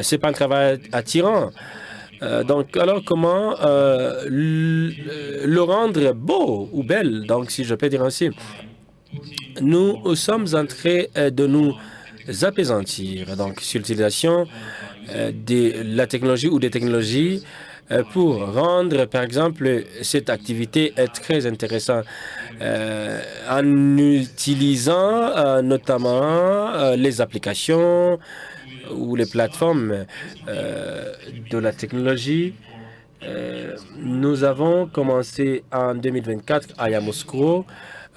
Speaker 2: c'est pas un travail attirant? Alors comment le rendre beau ou belle? Donc, si je peux dire ainsi, nous sommes en train de nous apaisantir. Donc, sur l'utilisation de la technologie ou des technologies pour rendre, par exemple, cette activité très intéressante en utilisant notamment les applications ou les plateformes de la technologie. Nous avons commencé en 2024 à Yamoussoukro.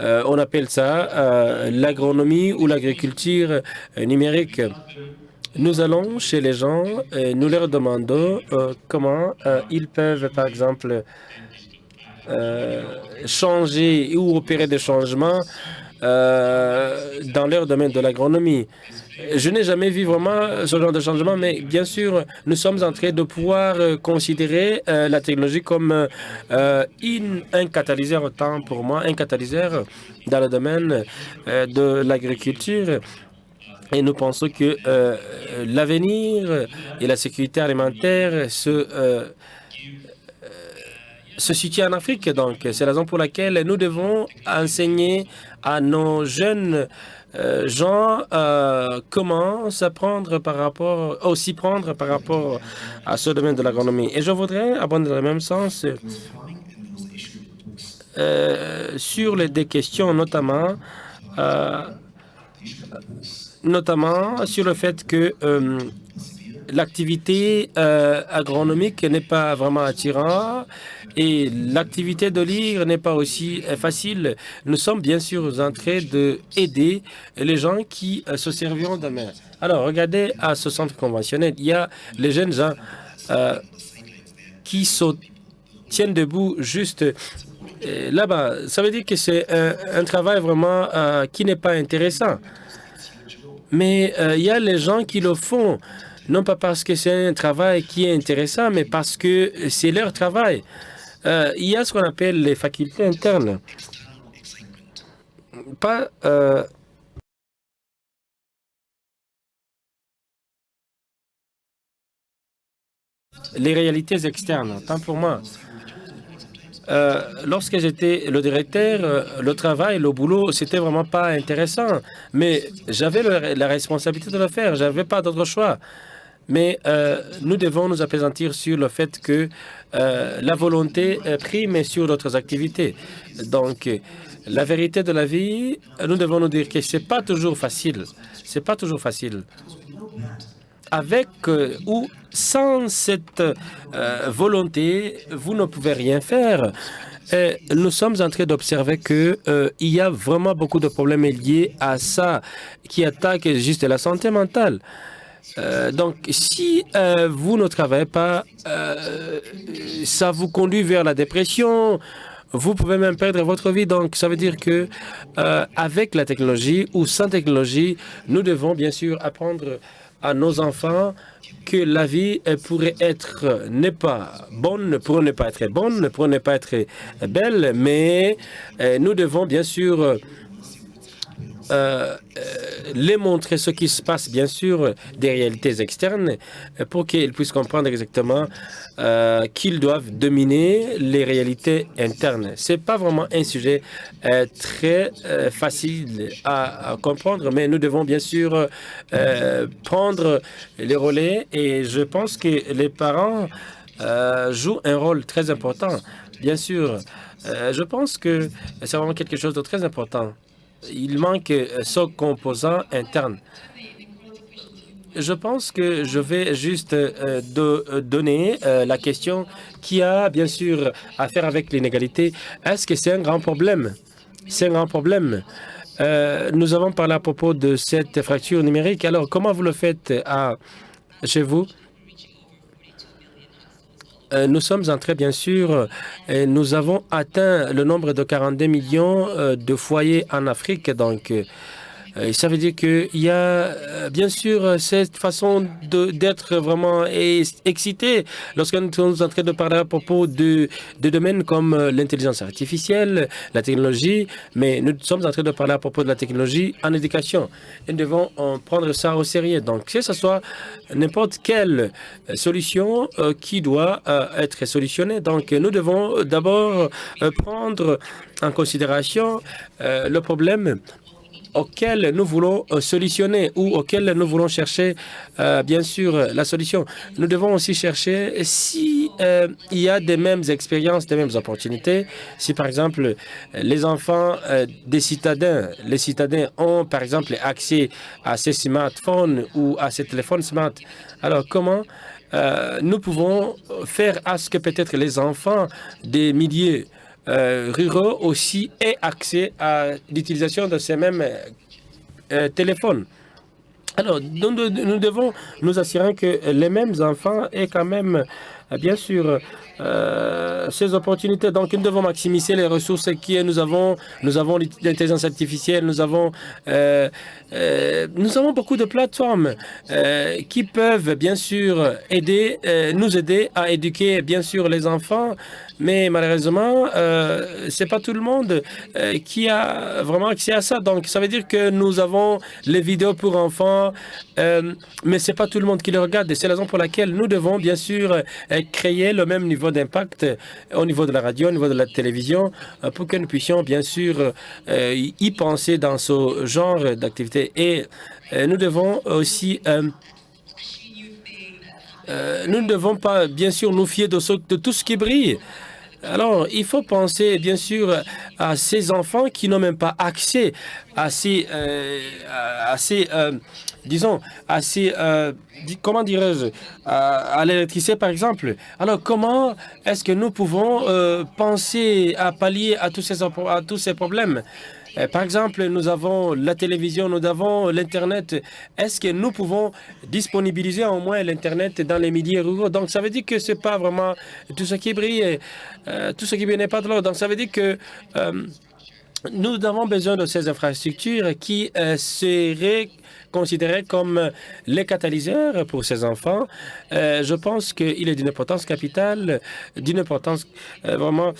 Speaker 2: On appelle ça l'agronomie ou l'agriculture numérique. Nous allons chez les gens et nous leur demandons comment ils peuvent, par exemple, changer ou opérer des changements dans leur domaine de l'agronomie. Je n'ai jamais vu vraiment ce genre de changement, mais bien sûr, nous sommes en train de pouvoir considérer la technologie comme un catalyseur, autant pour moi, un catalyseur dans le domaine de l'agriculture. Et nous pensons que l'avenir et la sécurité alimentaire se situent en Afrique. Donc, c'est la raison pour laquelle nous devons enseigner à nos jeunes gens comment s'y prendre par rapport à ce domaine de l'agronomie. Et je voudrais abonder dans le même sens sur des questions, notamment sur le fait que l'activité agronomique n'est pas vraiment attirante et l'activité de lire n'est pas aussi facile. Nous sommes bien sûr en train d'aider les gens qui se serviront demain. Alors, regardez à ce centre conventionnel, il y a les jeunes gens qui se tiennent debout juste là-bas. Ça veut dire que c'est un travail vraiment qui n'est pas intéressant. Mais il y a les gens qui le font, non pas parce que c'est un travail qui est intéressant, mais parce que c'est leur travail. Il y a ce qu'on appelle les facultés internes. Pas les réalités externes, tant pour moi. Lorsque j'étais le directeur, le travail, le boulot, c'était vraiment pas intéressant. Mais j'avais la responsabilité de le faire. J'avais pas d'autre choix. Mais nous devons nous apaisantir sur le fait que la volonté prime sur d'autres activités. Donc, la vérité de la vie, nous devons nous dire que c'est pas toujours facile. C'est pas toujours facile. Avec ou sans cette volonté, vous ne pouvez rien faire. Et nous sommes en train d'observer qu'il y a vraiment beaucoup de problèmes liés à ça qui attaquent juste la santé mentale. Donc, si vous ne travaillez pas, ça vous conduit vers la dépression. Vous pouvez même perdre votre vie. Donc, ça veut dire que avec la technologie ou sans technologie, nous devons bien sûr apprendre à nos enfants que la vie pourrait être n'est pas bonne, pour ne pas être bonne, pour ne pas être belle, mais nous devons bien sûr les montrer ce qui se passe, bien sûr, des réalités externes pour qu'ils puissent comprendre exactement qu'ils doivent dominer les réalités internes. Ce n'est pas vraiment un sujet très facile à comprendre, mais nous devons bien sûr prendre les relais et je pense que les parents jouent un rôle très important. Bien sûr, je pense que c'est vraiment quelque chose de très important. Il manque ce composant interne. je pense que je vais juste donner la question qui a bien sûr à faire avec l'inégalité. Est-ce que c'est un grand problème? C'est un grand problème. Nous avons parlé à propos de cette fracture numérique. Alors, comment vous le faites chez vous? Nous sommes en train, bien sûr, nous avons atteint le nombre de 42 millions de foyers en Afrique. Donc, ça veut dire qu'il y a, bien sûr, cette façon d'être vraiment excité lorsque nous sommes en train de parler à propos de domaines comme l'intelligence artificielle, la technologie, mais nous sommes en train de parler à propos de la technologie en éducation. Et nous devons prendre ça au sérieux. Donc, que ce soit n'importe quelle solution qui doit être solutionnée. Donc, nous devons d'abord prendre en considération le problème auquel nous voulons solutionner ou auquel nous voulons chercher, bien sûr, la solution. Nous devons aussi chercher si il y a des mêmes expériences, des mêmes opportunités. Si, par exemple, les enfants des citadins, les citadins ont, par exemple, accès à ces smartphones ou à ces téléphones smart, alors comment nous pouvons faire à ce que peut-être les enfants des milieux ruraux aussi aient accès à l'utilisation de ces mêmes téléphones. Alors, nous devons nous assurer que les mêmes enfants aient quand même, bien sûr, ces opportunités. Donc, nous devons maximiser les ressources que nous avons. Nous avons l'intelligence artificielle, nous avons beaucoup de plateformes qui peuvent, bien sûr, nous aider à éduquer, bien sûr, les enfants. Mais malheureusement, c'est pas tout le monde qui a vraiment accès à ça. Donc, ça veut dire que nous avons les vidéos pour enfants, mais c'est pas tout le monde qui les regarde. Et c'est la raison pour laquelle nous devons, bien sûr, créer le même niveau d'impact au niveau de la radio, au niveau de la télévision, pour que nous puissions, bien sûr, y penser dans ce genre d'activité. Et nous devons aussi... nous ne devons pas, bien sûr, nous fier de tout ce qui brille. Alors, il faut penser, bien sûr, à ces enfants qui n'ont même pas accès à comment dirais-je, à l'électricité, par exemple. Alors, comment est-ce que nous pouvons penser à pallier à tous ces problèmes? Par exemple, nous avons la télévision, nous avons l'Internet. Est-ce que nous pouvons disponibiliser au moins l'Internet dans les milieux ruraux? Donc, ça veut dire que ce n'est pas vraiment tout ce qui brille, tout ce qui brille n'est pas de l'or. Donc, ça veut dire que nous avons besoin de ces infrastructures qui seraient considérées comme les catalyseurs pour ces enfants. Je pense qu'il est d'une importance capitale, d'une importance vraiment...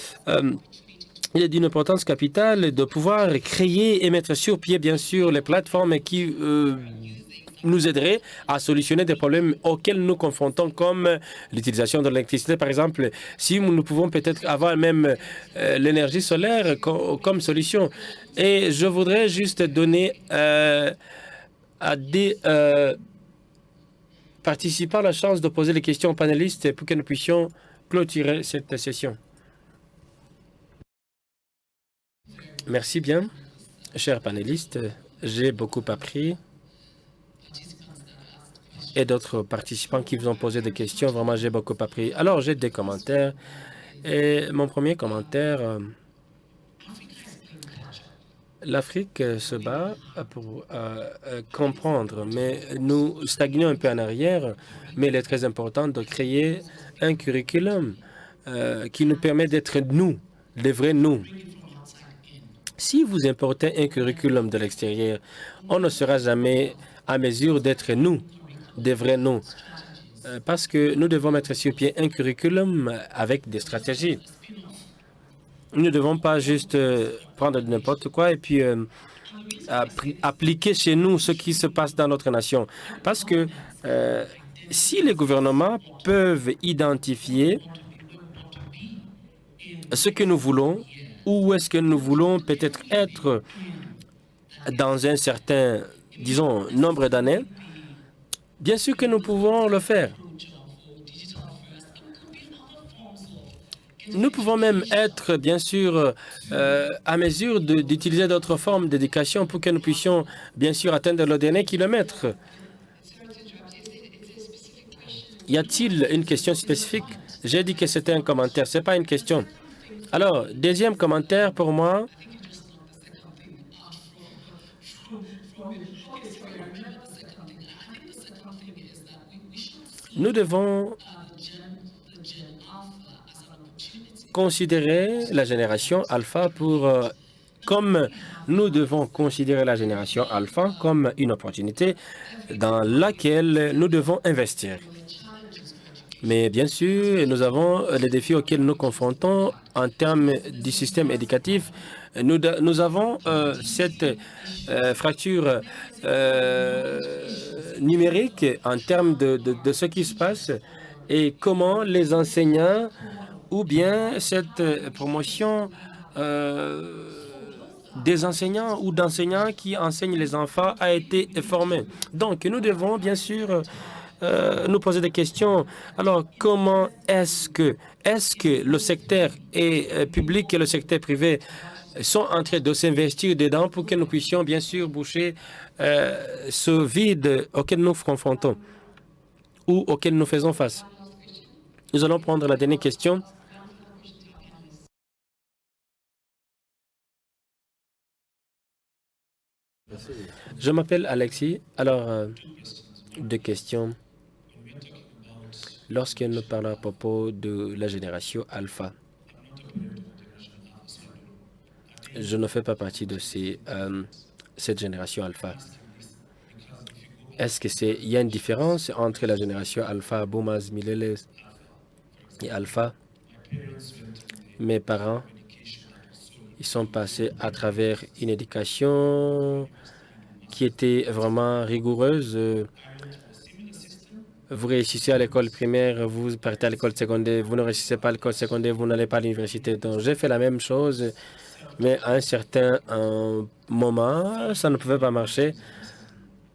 Speaker 2: il est d'une importance capitale de pouvoir créer et mettre sur pied, bien sûr, les plateformes qui nous aideraient à solutionner des problèmes auxquels nous confrontons, comme l'utilisation de l'électricité, par exemple. Si nous pouvons peut-être avoir même l'énergie solaire comme solution. Et je voudrais juste donner à des participants la chance de poser les questions aux panélistes pour que nous puissions clôturer cette session. Merci bien, chers panélistes. J'ai beaucoup appris. Et d'autres participants qui vous ont posé des questions, vraiment, j'ai beaucoup appris. Alors, j'ai des commentaires. Et mon premier commentaire, l'Afrique se bat pour comprendre, mais nous stagnons un peu en arrière, mais il est très important de créer un curriculum qui nous permet d'être nous, les vrais nous. Si vous importez un curriculum de l'extérieur, on ne sera jamais à mesure d'être nous, des vrais nous. Parce que nous devons mettre sur pied un curriculum avec des stratégies. Nous ne devons pas juste prendre n'importe quoi et puis appliquer chez nous ce qui se passe dans notre nation. Parce que si les gouvernements peuvent identifier ce que nous voulons, où est-ce que nous voulons peut-être être dans un certain, disons, nombre d'années, bien sûr que nous pouvons le faire. Nous pouvons même être, bien sûr, à mesure d'utiliser d'autres formes d'éducation pour que nous puissions, bien sûr, atteindre le dernier kilomètre. Y a-t-il une question spécifique? J'ai dit que c'était un commentaire, ce n'est pas une question. Alors, deuxième commentaire pour moi. Nous devons considérer la génération alpha comme nous devons considérer la génération alpha comme une opportunité dans laquelle nous devons investir. Mais bien sûr, nous avons les défis auxquels nous confrontons en termes du système éducatif. Nous avons cette fracture numérique en termes de ce qui se passe et comment les enseignants ou bien cette promotion des enseignants ou d'enseignants qui enseignent les enfants a été formée. Donc, nous devons bien sûr nous poser des questions. Alors, comment est-ce que le secteur public et le secteur privé sont en train de s'investir dedans pour que nous puissions bien sûr boucher ce vide auquel nous confrontons ou auquel nous faisons face? Nous allons prendre la dernière question. Je m'appelle Alexis. Alors, deux questions. Lorsque nous parlons à propos de la génération alpha, je ne fais pas partie de cette génération alpha. Est-ce qu'il y a une différence entre la génération alpha, boomers, millennials et alpha? Mes parents, ils sont passés à travers une éducation qui était vraiment rigoureuse. Vous réussissez à l'école primaire, vous partez à l'école secondaire, vous ne réussissez pas à l'école secondaire, vous n'allez pas à l'université. Donc, j'ai fait la même chose, mais à un certain moment, ça ne pouvait pas marcher.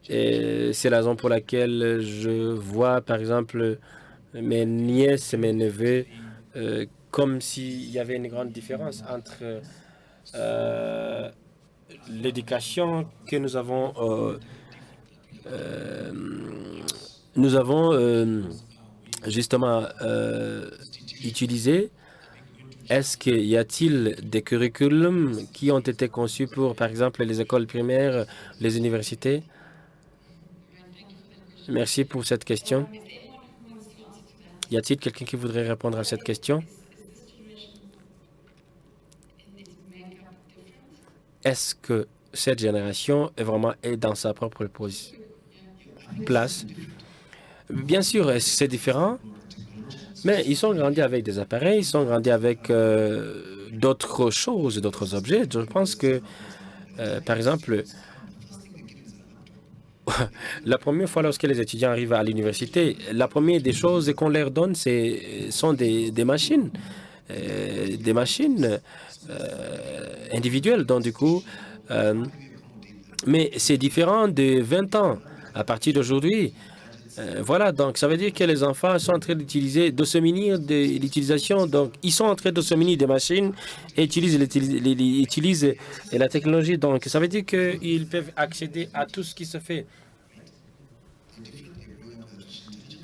Speaker 2: Et c'est la raison pour laquelle je vois, par exemple, mes nièces et mes neveux comme s'il y avait une grande différence entre l'éducation que nous avons justement utilisée. Est-ce qu'il y a-t-il des curriculums qui ont été conçus pour, par exemple, les écoles primaires, les universités? Merci pour cette question. Y a-t-il quelqu'un qui voudrait répondre à cette question? Est-ce que cette génération est vraiment dans sa propre place? Bien sûr, c'est différent, mais ils sont grandis avec des appareils, ils sont grandis avec d'autres choses, d'autres objets. Je pense que, par exemple, la première fois lorsque les étudiants arrivent à l'université, la première des choses qu'on leur donne, sont des machines. Des machines individuelles. Donc, du coup, mais c'est différent de 20 ans à partir d'aujourd'hui. Voilà, donc ça veut dire que les enfants sont en train de se munir de l'utilisation. Donc, ils sont en train de se munir des machines et utilisent la technologie. Donc, ça veut dire qu'ils peuvent accéder à tout ce qui se fait.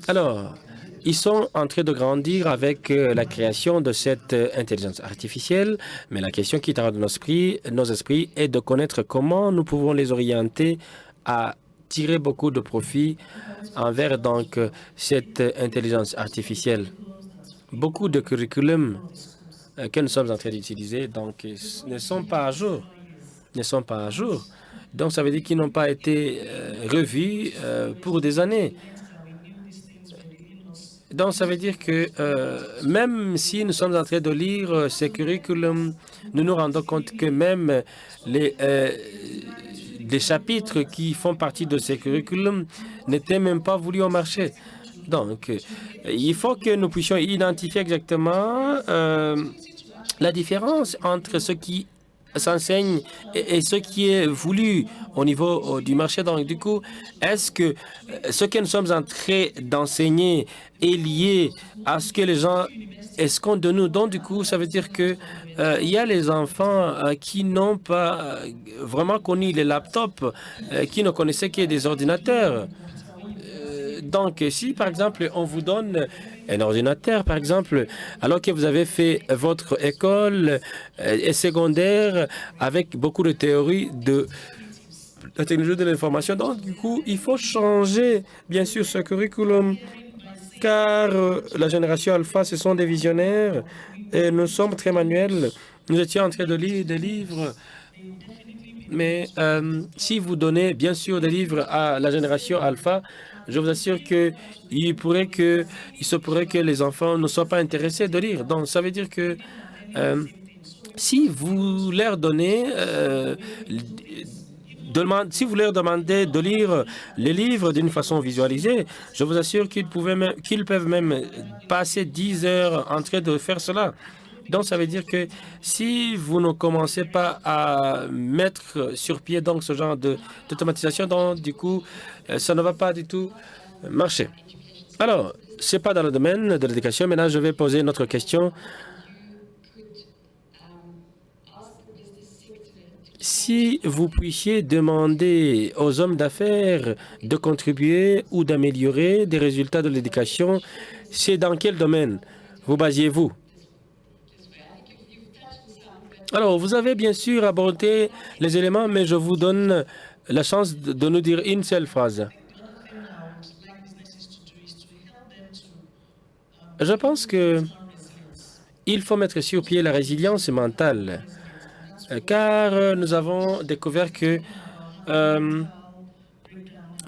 Speaker 2: Alors, ils sont en train de grandir avec la création de cette intelligence artificielle, mais la question qui taraude nos esprits est de connaître comment nous pouvons les orienter à tirer beaucoup de profit envers donc cette intelligence artificielle. Beaucoup de curriculums que nous sommes en train d'utiliser donc ne sont pas à jour. Donc ça veut dire qu'ils n'ont pas été revus pour des années. Donc, ça veut dire que même si nous sommes en train de lire ces curriculums, nous nous rendons compte que même les chapitres qui font partie de ces curriculums n'étaient même pas voulus au marché. Donc, il faut que nous puissions identifier exactement la différence entre ce qui s'enseigne et ce qui est voulu au niveau du marché. Donc, du coup, est-ce que ce que nous sommes en train d'enseigner est lié à ce que les gens escomptent de nous? Donc, du coup, ça veut dire que il y a les enfants qui n'ont pas vraiment connu les laptops, qui ne connaissaient que des ordinateurs. Donc, si par exemple on vous donne un ordinateur, par exemple, alors que vous avez fait votre école et secondaire avec beaucoup de théories de la technologie de l'information, donc du coup, il faut changer bien sûr ce curriculum car la génération alpha, ce sont des visionnaires et nous sommes très manuels. Nous étions en train de lire des livres, mais si vous donnez bien sûr des livres à la génération alpha, je vous assure qu'il se pourrait que les enfants ne soient pas intéressés de lire. Donc, ça veut dire que si vous leur donnez si vous leur demandez de lire les livres d'une façon visualisée, je vous assure qu'ils peuvent même passer 10 heures en train de faire cela. Donc, ça veut dire que si vous ne commencez pas à mettre sur pied donc ce genre d'automatisation, donc du coup, ça ne va pas du tout marcher. Alors, c'est pas dans le domaine de l'éducation. Maintenant, je vais poser une autre question. Si vous puissiez demander aux hommes d'affaires de contribuer ou d'améliorer des résultats de l'éducation, c'est dans quel domaine vous basiez-vous? Alors, vous avez bien sûr abordé les éléments, mais je vous donne la chance de nous dire une seule phrase. Je pense que il faut mettre sur pied la résilience mentale, car nous avons découvert que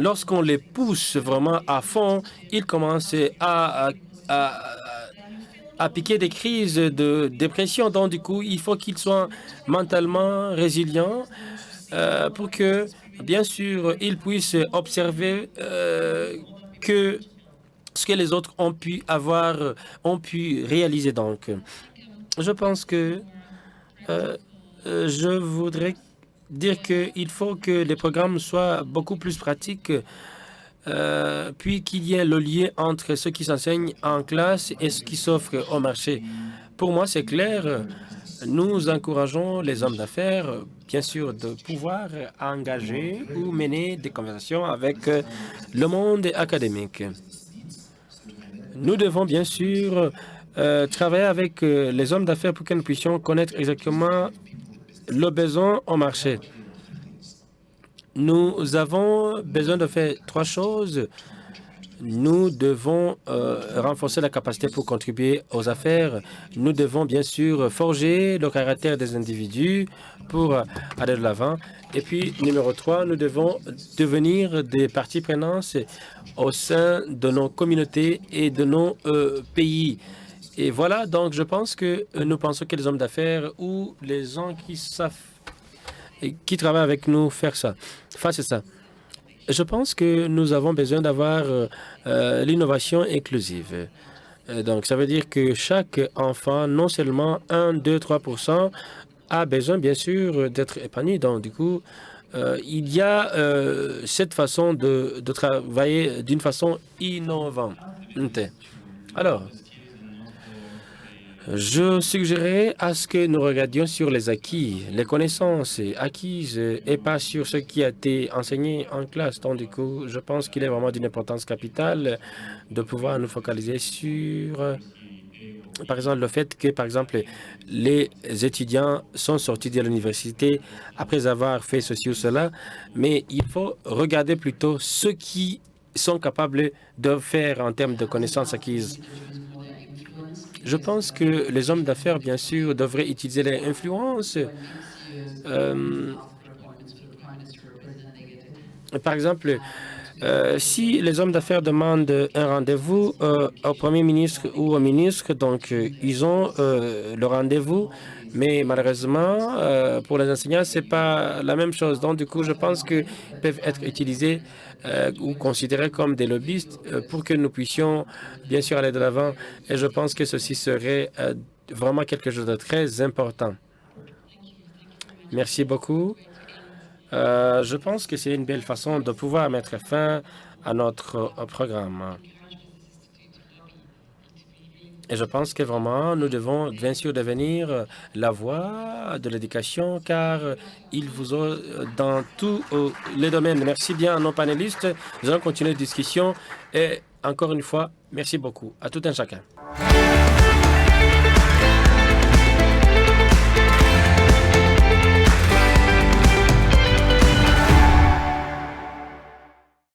Speaker 2: lorsqu'on les pousse vraiment à fond, ils commencent à piquer des crises de dépression. Donc, du coup, il faut qu'ils soient mentalement résilients pour que, bien sûr, ils puissent observer que ce que les autres ont pu réaliser. Donc, je pense que je voudrais dire qu'il faut que les programmes soient beaucoup plus pratiques, puis qu'il y ait le lien entre ce qui s'enseigne en classe et ce qui s'offre au marché. Pour moi, c'est clair. Nous encourageons les hommes d'affaires, bien sûr, de pouvoir engager ou mener des conversations avec le monde académique. Nous devons bien sûr travailler avec les hommes d'affaires pour que nous puissions connaître exactement le besoin au marché. Nous avons besoin de faire trois choses. Nous devons renforcer la capacité pour contribuer aux affaires. Nous devons bien sûr forger le caractère des individus pour aller de l'avant. Et puis, numéro 3, nous devons devenir des parties prenantes au sein de nos communautés et de nos pays. Et voilà, donc je pense que nous pensons que les hommes d'affaires ou les gens qui travaillent avec nous fassent ça. Je pense que nous avons besoin d'avoir l'innovation inclusive. Donc, ça veut dire que chaque enfant, non seulement 1, 2, 3%, a besoin, bien sûr, d'être épanoui. Donc, du coup, il y a cette façon de travailler d'une façon innovante. Alors, je suggérerais à ce que nous regardions sur les acquis, les connaissances acquises et pas sur ce qui a été enseigné en classe. Donc, du coup, je pense qu'il est vraiment d'une importance capitale de pouvoir nous focaliser sur, par exemple, le fait que, par exemple, les étudiants sont sortis de l'université après avoir fait ceci ou cela, mais il faut regarder plutôt ce qu'ils sont capables de faire en termes de connaissances acquises. Je pense que les hommes d'affaires, bien sûr, devraient utiliser leur influence. Par exemple, si les hommes d'affaires demandent un rendez-vous au Premier ministre ou au ministre, donc ils ont le rendez-vous, mais malheureusement, pour les enseignants, c'est pas la même chose. Donc, du coup, je pense qu'ils peuvent être utilisés ou considérés comme des lobbyistes pour que nous puissions, bien sûr, aller de l'avant. Et je pense que ceci serait vraiment quelque chose de très important. Merci beaucoup. Je pense que c'est une belle façon de pouvoir mettre fin à notre programme. Et je pense que vraiment, nous devons bien sûr devenir la voix de l'éducation, car il vous a dans tous les domaines. Merci bien à nos panélistes. Nous allons continuer la discussion. Et encore une fois, merci beaucoup à tout un chacun.